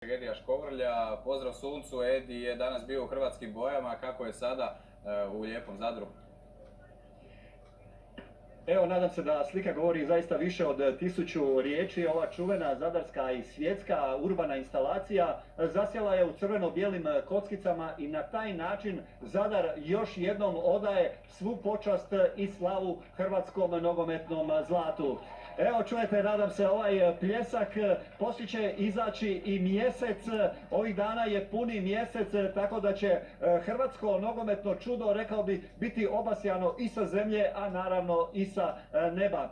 Edija Škovrlja, pozdrav suncu, Edi je danas bio u hrvatskim bojama, kako je sada u lijepom Zadru? Evo, nadam se da slika govori zaista više od 1000 riječi. Ova čuvena zadarska i svjetska urbana instalacija zasjela je u crveno-bijelim kockicama i na taj način Zadar još jednom odaje svu počast i slavu hrvatskom nogometnom zlatu. Evo čujete, nadam se, ovaj pljesak, poslije će izaći i mjesec, ovih dana je puni mjesec, tako da će hrvatsko nogometno čudo, rekao bi, biti obasjano i sa zemlje, a naravno i sa neba.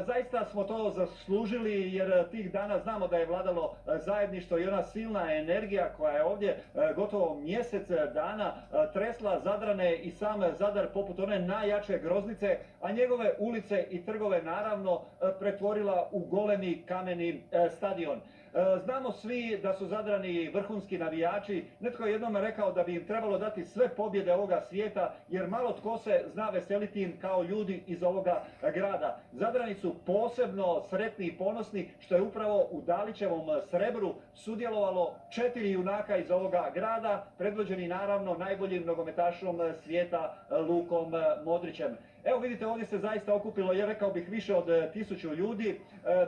Zaista smo to zaslužili jer tih dana znamo da je vladalo zajedništvo i ona silna energija koja je ovdje gotovo mjesec dana tresla Zadrane i sam Zadar poput one najjače groznice, a njegove ulice i trgove naravno pretvorila u golemi kameni stadion. Znamo svi da su Zadrani vrhunski navijači. Netko je jednom rekao da bi im trebalo dati sve pobjede ovoga svijeta, jer malo tko se zna veseliti im kao ljudi iz ovoga grada. Zadrani su posebno sretni i ponosni što je upravo u Dalićevom srebru sudjelovalo 4 junaka iz ovoga grada, predvođeni naravno najboljim nogometašom svijeta Lukom Modrićem. Evo vidite, ovdje se zaista okupilo, ja rekao bih, više od 1000 ljudi.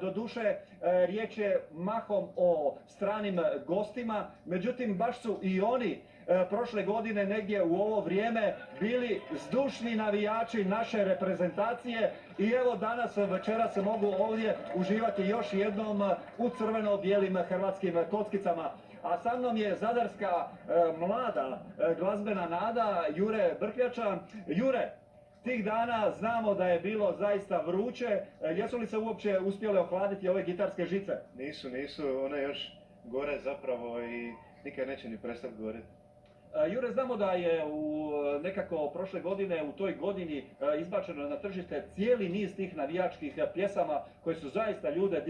Doduše, riječ je mahom o stranim gostima, međutim baš su i oni prošle godine negdje u ovo vrijeme bili zdušni navijači naše reprezentacije i evo danas večeras mogu ovdje uživati još jednom u crveno-bijelim hrvatskim kockicama. A sa mnom je zadarska mlada glazbena nada Jure Brkljača. Jure, tih dana znamo da je bilo zaista vruće. Jesu li se uopće uspjele ohladiti ove gitarske žice? Nisu, one još gore zapravo i nikad neće ni prestati goriti. Jure, znamo da je nekako prošle godine, u toj godini izbačeno na tržište cijeli niz tih navijačkih pjesama koje su zaista ljude